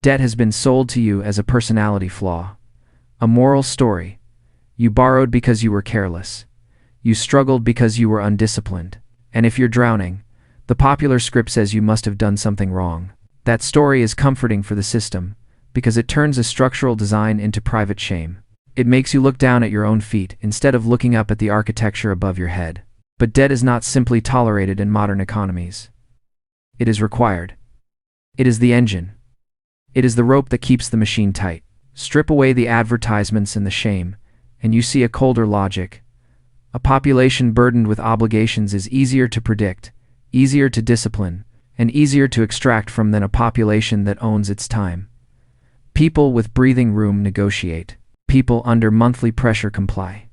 Debt has been sold to you as a personality flaw, a moral story. You borrowed because you were careless. You struggled because you were undisciplined. And if you're drowning, the popular script says you must have done something wrong. That story is comforting for the system, because it turns a structural design into private shame. It makes you look down at your own feet instead of looking up at the architecture above your head. But debt is not simply tolerated in modern economies. It is required. It is the engine. It is the rope that keeps the machine tight. Strip away the advertisements and the shame, and you see a colder logic. A population burdened with obligations is easier to predict, easier to discipline, and easier to extract from than a population that owns its time. People with breathing room negotiate. People under monthly pressure comply.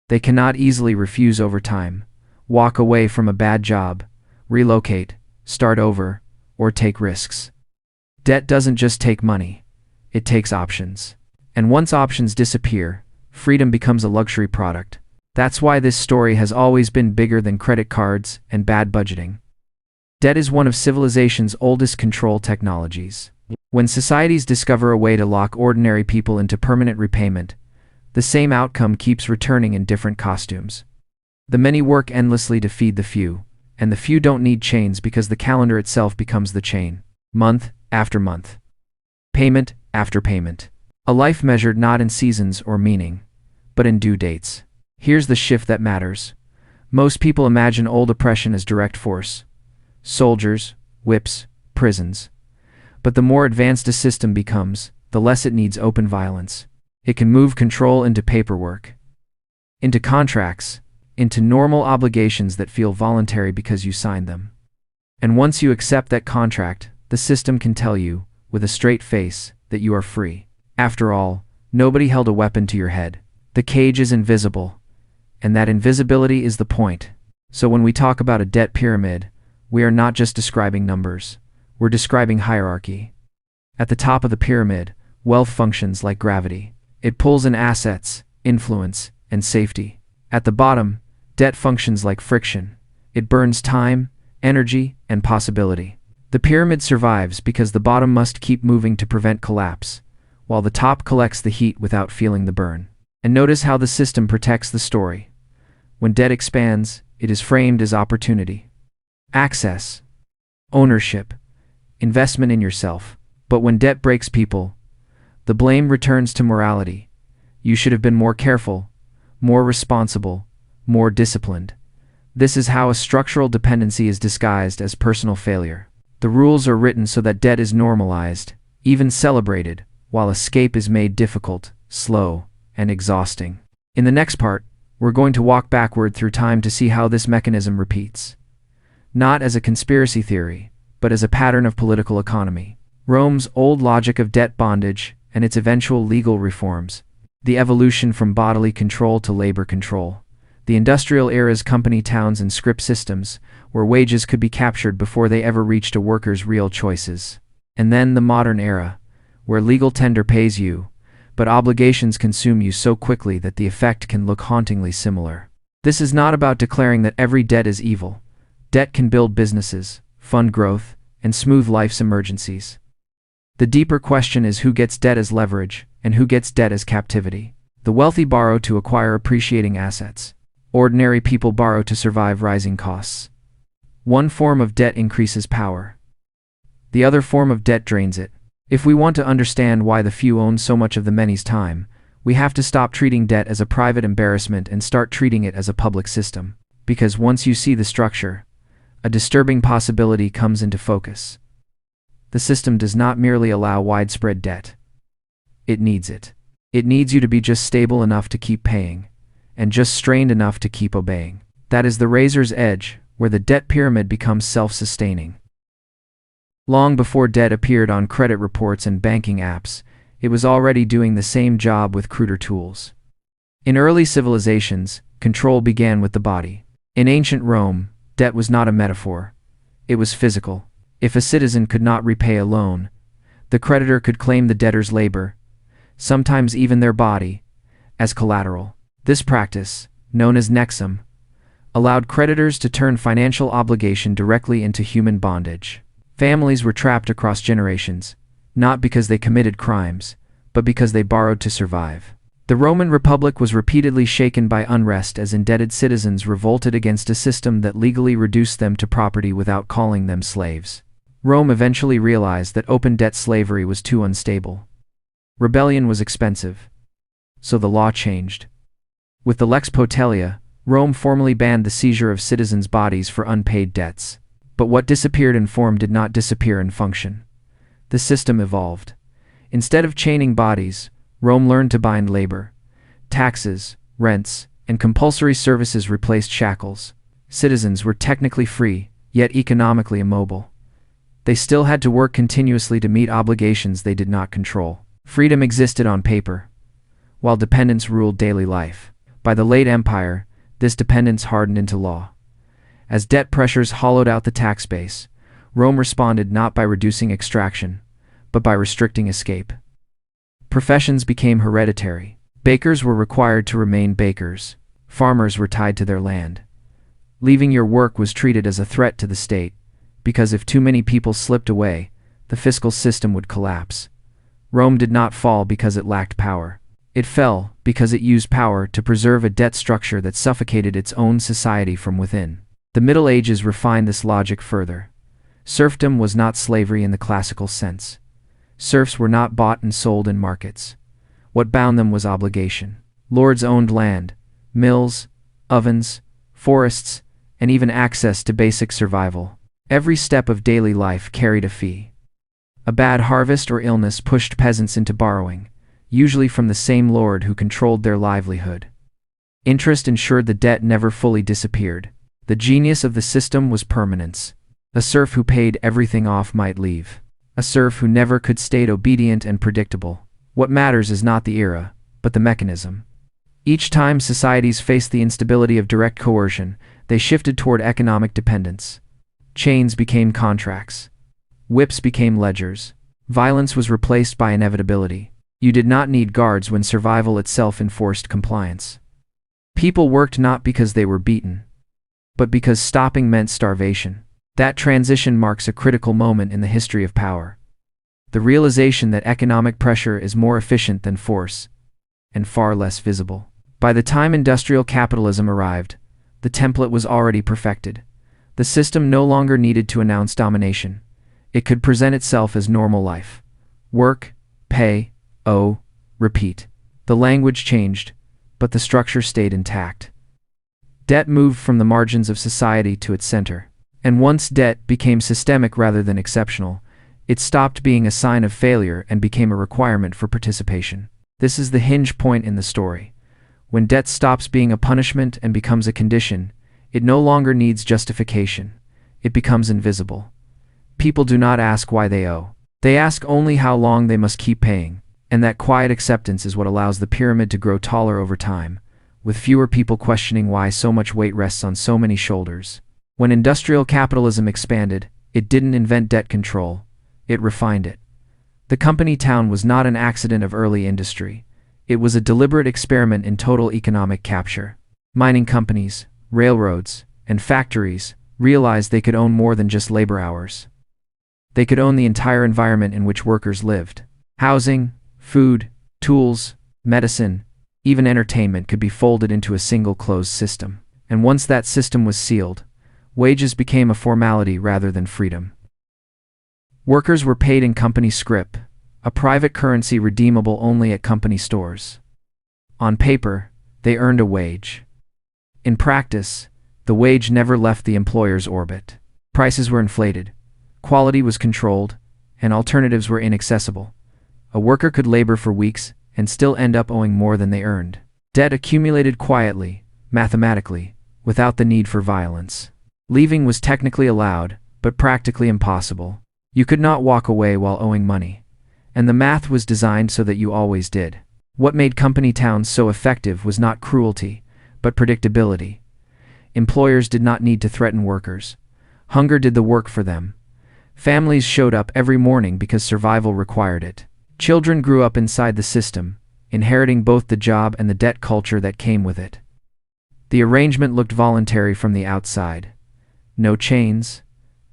They cannot easily refuse overtime, walk away from a bad job, relocate, start over, or take risks. Debt doesn't just take money, it takes options. And once options disappear, freedom becomes a luxury product. That's why this story has always been bigger than credit cards and bad budgeting. Debt is one of civilization's oldest control technologies. When societies discover a way to lock ordinary people into permanent repayment, the same outcome keeps returning in different costumes. The many work endlessly to feed the few, and the few don't need chains because the calendar itself becomes the chain. Month after month. Payment after payment. A life measured not in seasons or meaning, but in due dates. Here's the shift that matters. Most people imagine old oppression as direct force. Soldiers, whips, prisons. But the more advanced a system becomes, the less it needs open violence. It can move control into paperwork, into contracts, into normal obligations that feel voluntary because you signed them. And once you accept that contract, the system can tell you, with a straight face, that you are free. After all, nobody held a weapon to your head. The cage is invisible, and that invisibility is the point. So when we talk about a debt pyramid, we are not just describing numbers. We're describing hierarchy. At the top of the pyramid, wealth functions like gravity. It pulls in assets, influence, and safety. At the bottom, debt functions like friction. It burns time, energy, and possibility. The pyramid survives because the bottom must keep moving to prevent collapse, while the top collects the heat without feeling the burn. And notice how the system protects the story. When debt expands, it is framed as opportunity, access, ownership, investment in yourself. But when debt breaks people, the blame returns to morality. You should have been more careful, more responsible, more disciplined. This is how a structural dependency is disguised as personal failure. The rules are written so that debt is normalized, even celebrated, while escape is made difficult, slow, and exhausting. In the next part, we're going to walk backward through time to see how this mechanism repeats. Not as a conspiracy theory, but as a pattern of political economy. Rome's old logic of debt bondage and its eventual legal reforms. The evolution from bodily control to labor control. The industrial era's company towns and script systems, where wages could be captured before they ever reached a worker's real choices. And then the modern era, where legal tender pays you, but obligations consume you so quickly that the effect can look hauntingly similar. This is not about declaring that every debt is evil. Debt can build businesses, fund growth, and smooth life's emergencies. The deeper question is who gets debt as leverage, and who gets debt as captivity. The wealthy borrow to acquire appreciating assets. Ordinary people borrow to survive rising costs. One form of debt increases power. The other form of debt drains it. If we want to understand why the few own so much of the many's time, we have to stop treating debt as a private embarrassment and start treating it as a public system. Because once you see the structure, a disturbing possibility comes into focus. The system does not merely allow widespread debt. It needs it. It needs you to be just stable enough to keep paying, and just strained enough to keep obeying. That is the razor's edge, where the debt pyramid becomes self-sustaining. Long before debt appeared on credit reports and banking apps, it was already doing the same job with cruder tools. In early civilizations, control began with the body. In ancient Rome, debt was not a metaphor. It was physical. If a citizen could not repay a loan, the creditor could claim the debtor's labor, sometimes even their body, as collateral. This practice, known as nexum, allowed creditors to turn financial obligation directly into human bondage. Families were trapped across generations, not because they committed crimes, but because they borrowed to survive. The Roman Republic was repeatedly shaken by unrest as indebted citizens revolted against a system that legally reduced them to property without calling them slaves. Rome eventually realized that open debt slavery was too unstable. Rebellion was expensive. So the law changed. With the Lex Potelia, Rome formally banned the seizure of citizens' bodies for unpaid debts. But what disappeared in form did not disappear in function. The system evolved. Instead of chaining bodies, Rome learned to bind labor. Taxes, rents, and compulsory services replaced shackles. Citizens were technically free, yet economically immobile. They still had to work continuously to meet obligations they did not control. Freedom existed on paper, while dependence ruled daily life. By the late Empire, this dependence hardened into law. As debt pressures hollowed out the tax base, Rome responded not by reducing extraction, but by restricting escape. Professions became hereditary. Bakers were required to remain bakers. Farmers were tied to their land. Leaving your work was treated as a threat to the state, because if too many people slipped away, the fiscal system would collapse. Rome did not fall because it lacked power. It fell because it used power to preserve a debt structure that suffocated its own society from within. The Middle Ages refined this logic further. Serfdom was not slavery in the classical sense. Serfs were not bought and sold in markets. What bound them was obligation. Lords owned land, mills, ovens, forests, and even access to basic survival. Every step of daily life carried a fee. A bad harvest or illness pushed peasants into borrowing, usually from the same lord who controlled their livelihood. Interest ensured the debt never fully disappeared. The genius of the system was permanence. A serf who paid everything off might leave. A serf who never could stayed obedient and predictable. What matters is not the era, but the mechanism. Each time societies faced the instability of direct coercion, they shifted toward economic dependence. Chains became contracts. Whips became ledgers. Violence was replaced by inevitability. You did not need guards when survival itself enforced compliance. People worked not because they were beaten, but because stopping meant starvation. That transition marks a critical moment in the history of power. The realization that economic pressure is more efficient than force, and far less visible. By the time industrial capitalism arrived, the template was already perfected. The system no longer needed to announce domination. It could present itself as normal life. Work, pay, owe, repeat. The language changed, but the structure stayed intact. Debt moved from the margins of society to its center. And once debt became systemic rather than exceptional, it stopped being a sign of failure and became a requirement for participation. This is the hinge point in the story. When debt stops being a punishment and becomes a condition, it no longer needs justification. It becomes invisible. People do not ask why they owe. They ask only how long they must keep paying, and that quiet acceptance is what allows the pyramid to grow taller over time, with fewer people questioning why so much weight rests on so many shoulders. When industrial capitalism expanded, it didn't invent debt control, it refined it. The company town was not an accident of early industry. It was a deliberate experiment in total economic capture. Mining companies, railroads, and factories realized they could own more than just labor hours. They could own the entire environment in which workers lived. Housing, food, tools, medicine, even entertainment could be folded into a single closed system. And once that system was sealed, wages became a formality rather than freedom. Workers were paid in company scrip, a private currency redeemable only at company stores. On paper, they earned a wage. In practice, the wage never left the employer's orbit. Prices were inflated, quality was controlled, and alternatives were inaccessible. A worker could labor for weeks and still end up owing more than they earned. Debt accumulated quietly, mathematically, without the need for violence. Leaving was technically allowed, but practically impossible. You could not walk away while owing money. And the math was designed so that you always did. What made company towns so effective was not cruelty, but predictability. Employers did not need to threaten workers. Hunger did the work for them. Families showed up every morning because survival required it. Children grew up inside the system, inheriting both the job and the debt culture that came with it. The arrangement looked voluntary from the outside. No chains,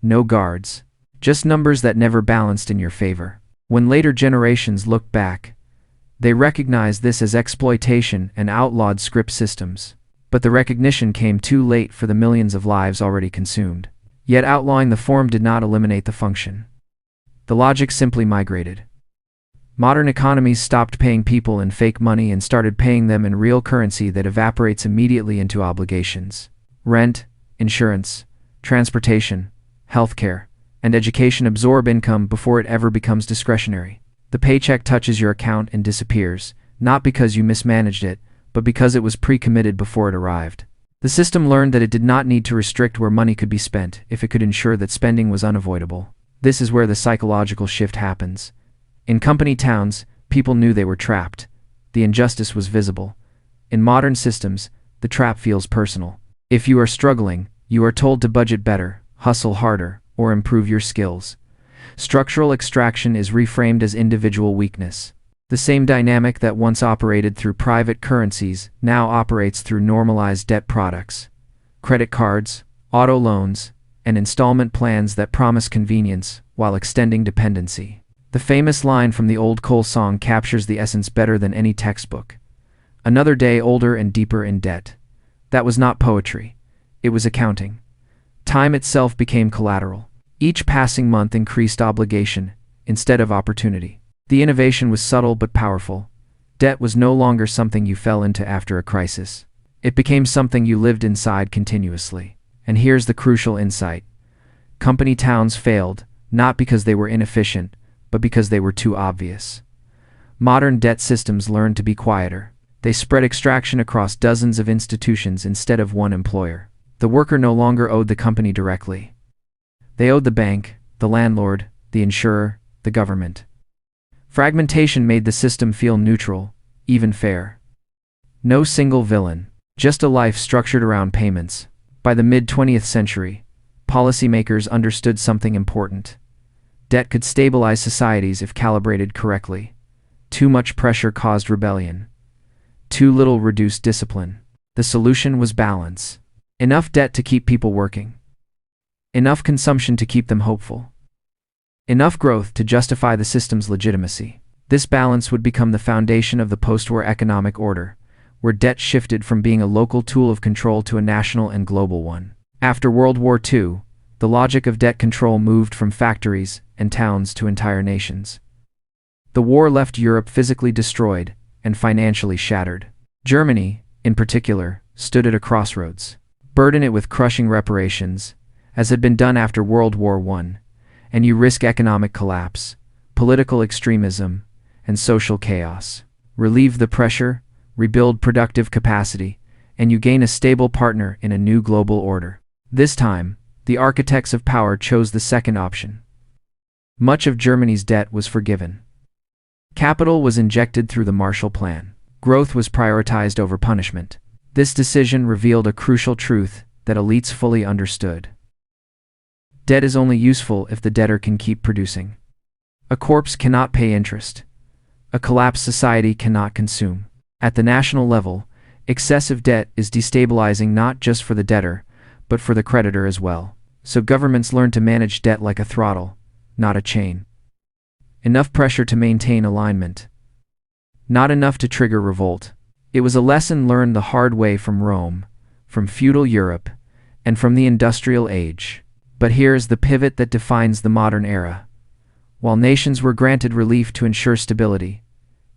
no guards, just numbers that never balanced in your favor. When later generations looked back, they recognized this as exploitation and outlawed script systems. But the recognition came too late for the millions of lives already consumed. Yet outlawing the form did not eliminate the function. The logic simply migrated. Modern economies stopped paying people in fake money and started paying them in real currency that evaporates immediately into obligations. Rent, insurance, transportation, healthcare, and education absorb income before it ever becomes discretionary. The paycheck touches your account and disappears, not because you mismanaged it, but because it was pre-committed before it arrived. The system learned that it did not need to restrict where money could be spent if it could ensure that spending was unavoidable. This is where the psychological shift happens. In company towns, people knew they were trapped. The injustice was visible. In modern systems, the trap feels personal. If you are struggling, you are told to budget better, hustle harder, or improve your skills. Structural extraction is reframed as individual weakness. The same dynamic that once operated through private currencies now operates through normalized debt products. Credit cards, auto loans, and installment plans that promise convenience while extending dependency. The famous line from the old Cole song captures the essence better than any textbook. Another day older and deeper in debt. That was not poetry. It was accounting. Time itself became collateral. Each passing month increased obligation instead of opportunity. The innovation was subtle but powerful. Debt was no longer something you fell into after a crisis. It became something you lived inside continuously. And here's the crucial insight. Company towns failed, not because they were inefficient, but because they were too obvious. Modern debt systems learned to be quieter. They spread extraction across dozens of institutions instead of one employer. The worker no longer owed the company directly. They owed the bank, the landlord, the insurer, the government. Fragmentation made the system feel neutral, even fair. No single villain, just a life structured around payments. By the mid-20th century, policymakers understood something important. Debt could stabilize societies if calibrated correctly. Too much pressure caused rebellion. Too little reduced discipline. The solution was balance. Enough debt to keep people working. Enough consumption to keep them hopeful. Enough growth to justify the system's legitimacy. This balance would become the foundation of the post-war economic order, where debt shifted from being a local tool of control to a national and global one. After World War II, the logic of debt control moved from factories and towns to entire nations. The war left Europe physically destroyed and financially shattered. Germany, in particular, stood at a crossroads. Burden it with crushing reparations, as had been done after World War I, and you risk economic collapse, political extremism, and social chaos. Relieve the pressure, rebuild productive capacity, and you gain a stable partner in a new global order. This time, the architects of power chose the second option. Much of Germany's debt was forgiven. Capital was injected through the Marshall Plan. Growth was prioritized over punishment. This decision revealed a crucial truth that elites fully understood. Debt is only useful if the debtor can keep producing. A corpse cannot pay interest. A collapsed society cannot consume. At the national level, excessive debt is destabilizing not just for the debtor, but for the creditor as well. So governments learn to manage debt like a throttle, not a chain. Enough pressure to maintain alignment. Not enough to trigger revolt. It was a lesson learned the hard way from Rome, from feudal Europe, and from the industrial age. But here's the pivot that defines the modern era. While nations were granted relief to ensure stability,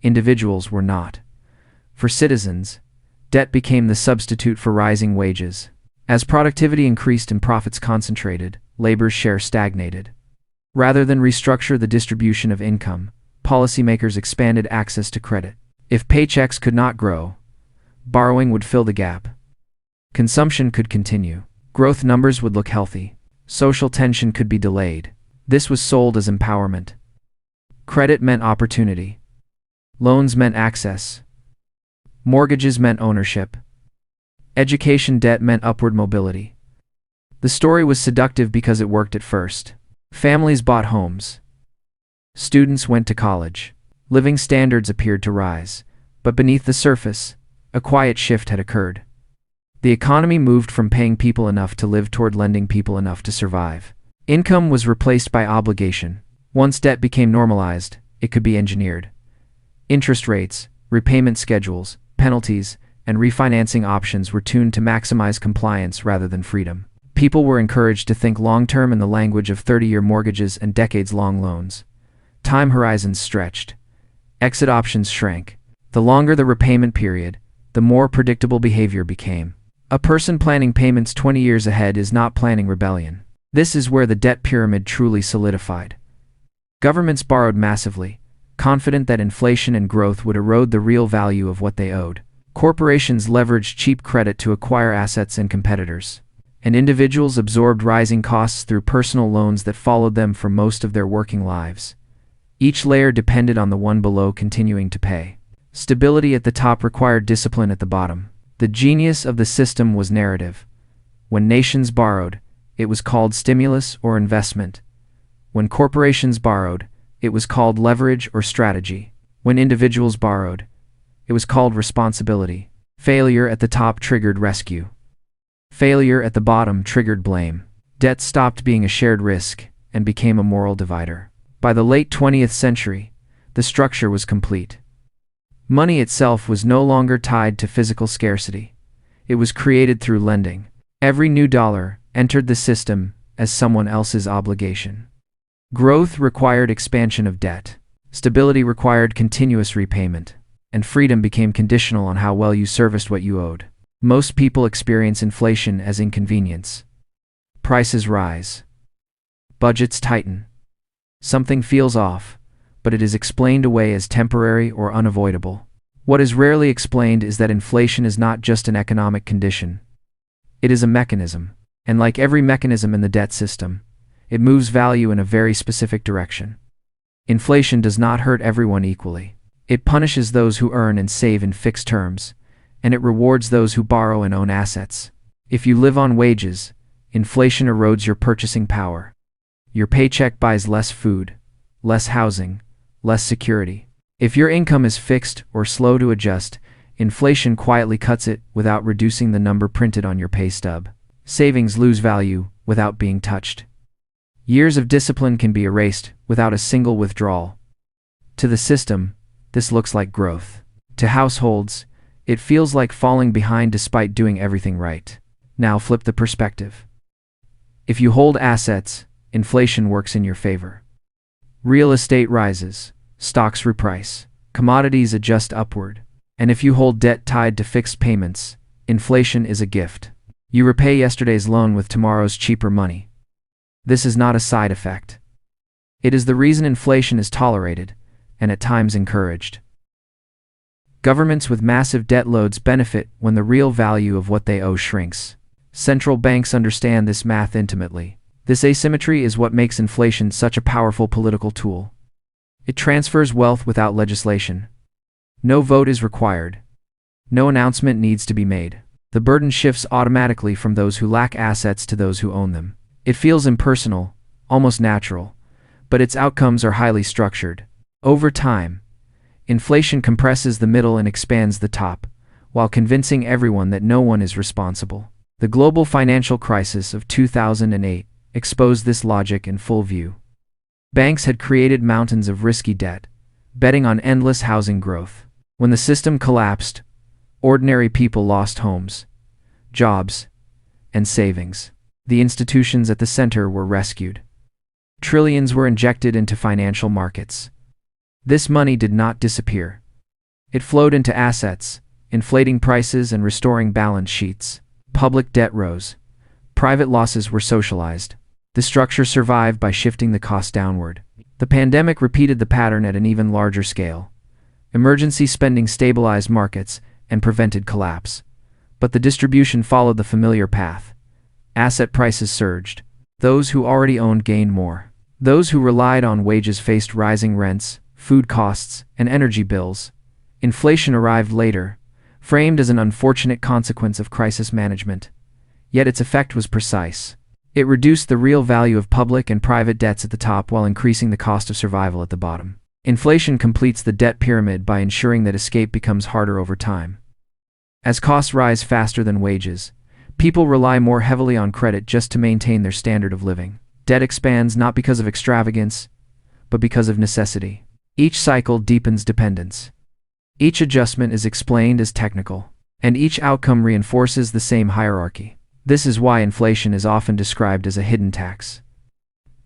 individuals were not. For citizens, debt became the substitute for rising wages. As productivity increased and profits concentrated, labor's share stagnated. Rather than restructure the distribution of income, policymakers expanded access to credit. If paychecks could not grow, borrowing would fill the gap. Consumption could continue. Growth numbers would look healthy. Social tension could be delayed. This was sold as empowerment. Credit meant opportunity. Loans meant access. Mortgages meant ownership. Education debt meant upward mobility. The story was seductive because it worked at first. Families bought homes. Students went to college. Living standards appeared to rise. But beneath the surface, a quiet shift had occurred. The economy moved from paying people enough to live toward lending people enough to survive. Income was replaced by obligation. Once debt became normalized, it could be engineered. Interest rates, repayment schedules, penalties, and refinancing options were tuned to maximize compliance rather than freedom. People were encouraged to think long-term in the language of 30-year mortgages and decades-long loans. Time horizons stretched. Exit options shrank. The longer the repayment period, the more predictable behavior became. A person planning payments 20 years ahead is not planning rebellion. This is where the debt pyramid truly solidified. Governments borrowed massively, confident that inflation and growth would erode the real value of what they owed. Corporations leveraged cheap credit to acquire assets and competitors, and individuals absorbed rising costs through personal loans that followed them for most of their working lives. Each layer depended on the one below continuing to pay. Stability at the top required discipline at the bottom. The genius of the system was narrative. When nations borrowed, it was called stimulus or investment. When corporations borrowed, it was called leverage or strategy. When individuals borrowed, it was called responsibility. Failure at the top triggered rescue. Failure at the bottom triggered blame. Debt stopped being a shared risk and became a moral divider. By the late 20th century, the structure was complete. Money itself was no longer tied to physical scarcity. It was created through lending. Every new dollar entered the system as someone else's obligation. Growth required expansion of debt. Stability required continuous repayment. And freedom became conditional on how well you serviced what you owed. Most people experience inflation as inconvenience. Prices rise. Budgets tighten. Something feels off, but it is explained away as temporary or unavoidable. What is rarely explained is that inflation is not just an economic condition. It is a mechanism, and like every mechanism in the debt system, it moves value in a very specific direction. Inflation does not hurt everyone equally. It punishes those who earn and save in fixed terms, and it rewards those who borrow and own assets. If you live on wages, inflation erodes your purchasing power. Your paycheck buys less food, less housing, less security. If your income is fixed or slow to adjust, inflation quietly cuts it without reducing the number printed on your pay stub. Savings lose value without being touched. Years of discipline can be erased without a single withdrawal. To the system, this looks like growth. To households, it feels like falling behind despite doing everything right. Now flip the perspective. If you hold assets, inflation works in your favor. Real estate rises, stocks reprice, commodities adjust upward. And if you hold debt tied to fixed payments, inflation is a gift. You repay yesterday's loan with tomorrow's cheaper money. This is not a side effect. It is the reason inflation is tolerated, and at times encouraged. Governments with massive debt loads benefit when the real value of what they owe shrinks. Central banks understand this math intimately. This asymmetry is what makes inflation such a powerful political tool. It transfers wealth without legislation. No vote is required. No announcement needs to be made. The burden shifts automatically from those who lack assets to those who own them. It feels impersonal, almost natural, but its outcomes are highly structured. Over time, inflation compresses the middle and expands the top, while convincing everyone that no one is responsible. The global financial crisis of 2008 exposed this logic in full view. Banks had created mountains of risky debt, betting on endless housing growth. When the system collapsed, ordinary people lost homes, jobs, and savings. The institutions at the center were rescued. Trillions were injected into financial markets. This money did not disappear. It flowed into assets, inflating prices and restoring balance sheets. Public debt rose. Private losses were socialized. The structure survived by shifting the cost downward. The pandemic repeated the pattern at an even larger scale. Emergency spending stabilized markets and prevented collapse. But the distribution followed the familiar path. Asset prices surged. Those who already owned gained more. Those who relied on wages faced rising rents, food costs, and energy bills. Inflation arrived later, framed as an unfortunate consequence of crisis management. Yet its effect was precise. It reduced the real value of public and private debts at the top while increasing the cost of survival at the bottom. Inflation completes the debt pyramid by ensuring that escape becomes harder over time. As costs rise faster than wages, people rely more heavily on credit just to maintain their standard of living. Debt expands not because of extravagance, but because of necessity. Each cycle deepens dependence. Each adjustment is explained as technical, and each outcome reinforces the same hierarchy. This is why inflation is often described as a hidden tax.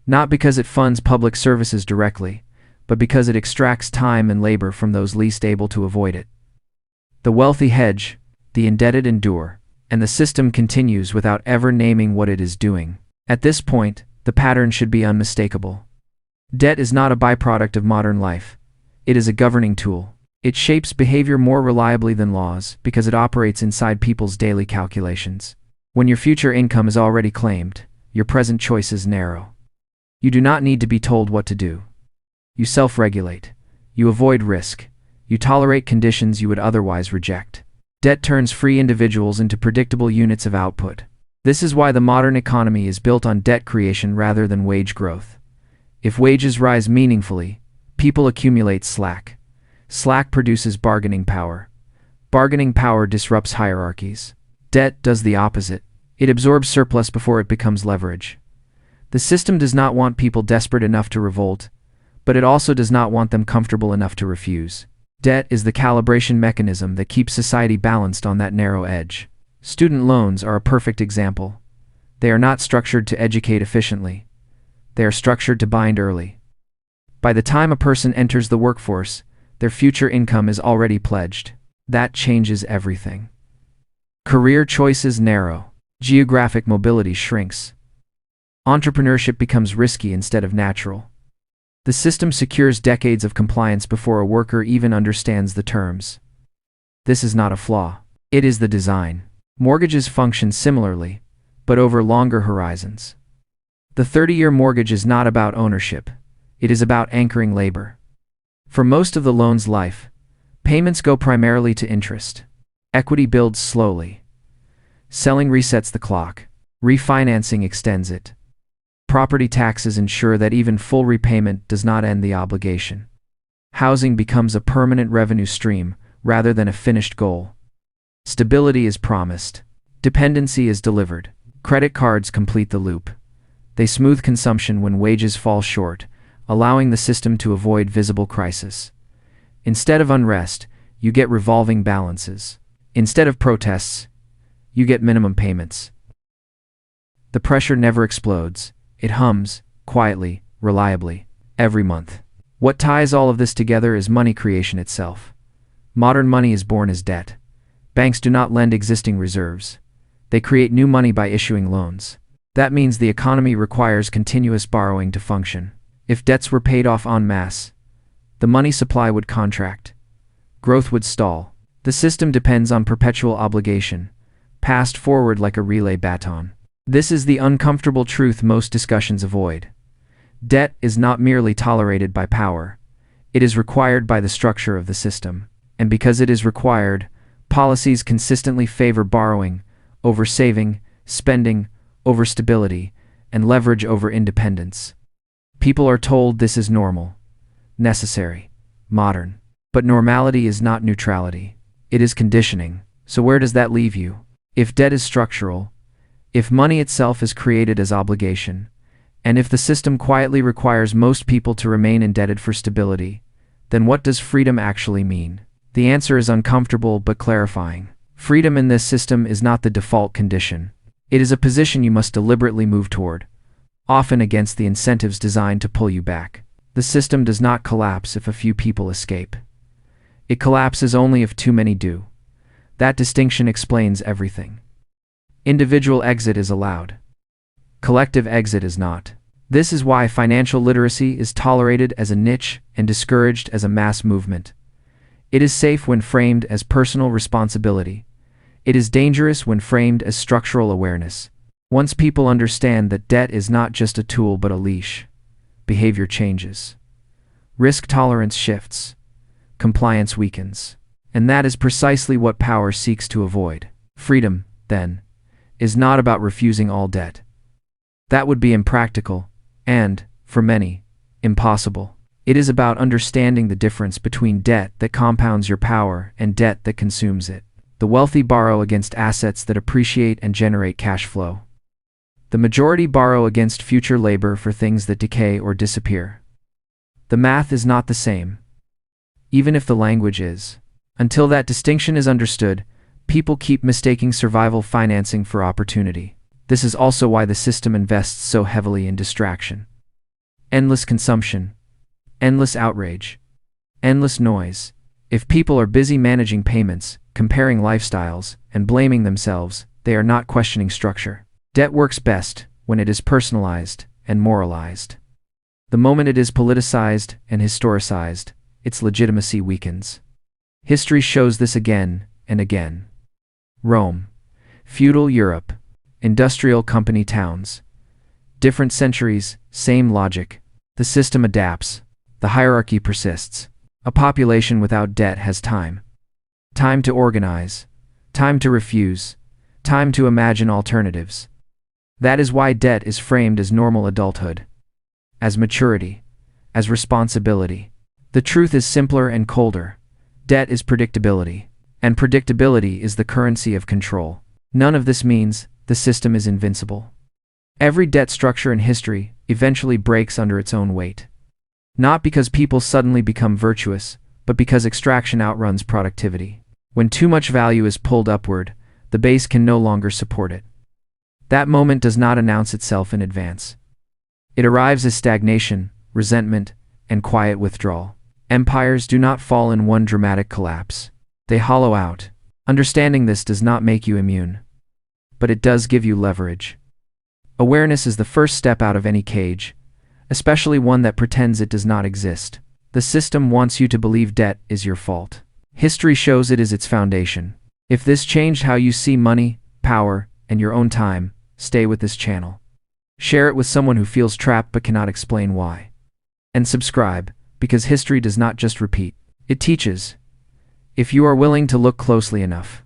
Not because it funds public services directly, but because it extracts time and labor from those least able to avoid it. The wealthy hedge, the indebted endure, and the system continues without ever naming what it is doing. At this point, the pattern should be unmistakable. Debt is not a byproduct of modern life. It is a governing tool. It shapes behavior more reliably than laws because it operates inside people's daily calculations. When your future income is already claimed, your present choices narrow. You do not need to be told what to do. You self-regulate. You avoid risk. You tolerate conditions you would otherwise reject. Debt turns free individuals into predictable units of output. This is why the modern economy is built on debt creation rather than wage growth. If wages rise meaningfully, people accumulate slack. Slack produces bargaining power. Bargaining power disrupts hierarchies. Debt does the opposite. It absorbs surplus before it becomes leverage. The system does not want people desperate enough to revolt, but it also does not want them comfortable enough to refuse. Debt is the calibration mechanism that keeps society balanced on that narrow edge. Student loans are a perfect example. They are not structured to educate efficiently. They are structured to bind early. By the time a person enters the workforce, their future income is already pledged. That changes everything. Career choices narrow. Geographic mobility shrinks. Entrepreneurship becomes risky instead of natural. The system secures decades of compliance before a worker even understands the terms. This is not a flaw. It is the design. Mortgages function similarly, but over longer horizons. The 30-year mortgage is not about ownership. It is about anchoring labor. For most of the loan's life, payments go primarily to interest. Equity builds slowly. Selling resets the clock. Refinancing extends it. Property taxes ensure that even full repayment does not end the obligation. Housing becomes a permanent revenue stream rather than a finished goal. Stability is promised. Dependency is delivered. Credit cards complete the loop. They smooth consumption when wages fall short, allowing the system to avoid visible crisis. Instead of unrest, you get revolving balances. Instead of protests, you get minimum payments. The pressure never explodes. It hums, quietly, reliably, every month. What ties all of this together is money creation itself. Modern money is born as debt. Banks do not lend existing reserves. They create new money by issuing loans. That means the economy requires continuous borrowing to function. If debts were paid off en masse, the money supply would contract. Growth would stall. The system depends on perpetual obligation, passed forward like a relay baton. This is the uncomfortable truth most discussions avoid. Debt is not merely tolerated by power. It is required by the structure of the system. And because it is required, policies consistently favor borrowing over saving, spending over stability, and leverage over independence. People are told this is normal, necessary, modern. But normality is not neutrality. It is conditioning. So where does that leave you? If debt is structural, if money itself is created as obligation, and if the system quietly requires most people to remain indebted for stability, then what does freedom actually mean? The answer is uncomfortable but clarifying. Freedom in this system is not the default condition. It is a position you must deliberately move toward, often against the incentives designed to pull you back. The system does not collapse if a few people escape. It collapses only if too many do. That distinction explains everything. Individual exit is allowed. Collective exit is not. This is why financial literacy is tolerated as a niche and discouraged as a mass movement. It is safe when framed as personal responsibility. It is dangerous when framed as structural awareness. Once people understand that debt is not just a tool but a leash, behavior changes. Risk tolerance shifts. Compliance weakens. And that is precisely what power seeks to avoid. Freedom, then, is not about refusing all debt. That would be impractical, and, for many, impossible. It is about understanding the difference between debt that compounds your power and debt that consumes it. The wealthy borrow against assets that appreciate and generate cash flow. The majority borrow against future labor for things that decay or disappear. The math is not the same, even if the language is. Until that distinction is understood, people keep mistaking survival financing for opportunity. This is also why the system invests so heavily in distraction. Endless consumption, endless outrage, endless noise. If people are busy managing payments, comparing lifestyles, and blaming themselves, they are not questioning structure. Debt works best when it is personalized and moralized. The moment it is politicized and historicized, its legitimacy weakens. History shows this again and again. Rome, feudal Europe, industrial company towns. Different centuries, same logic. The system adapts. The hierarchy persists. A population without debt has time. Time to organize. Time to refuse. Time to imagine alternatives. That is why debt is framed as normal adulthood, as maturity, as responsibility. The truth is simpler and colder. Debt is predictability, and predictability is the currency of control. None of this means the system is invincible. Every debt structure in history eventually breaks under its own weight. Not because people suddenly become virtuous, but because extraction outruns productivity. When too much value is pulled upward, the base can no longer support it. That moment does not announce itself in advance. It arrives as stagnation, resentment, and quiet withdrawal. Empires do not fall in one dramatic collapse. They hollow out. Understanding this does not make you immune, but it does give you leverage. Awareness is the first step out of any cage, especially one that pretends it does not exist. The system wants you to believe debt is your fault. History shows it is its foundation. If this changed how you see money, power, and your own time, stay with this channel. Share it with someone who feels trapped but cannot explain why. And subscribe, because history does not just repeat, it teaches, if you are willing to look closely enough.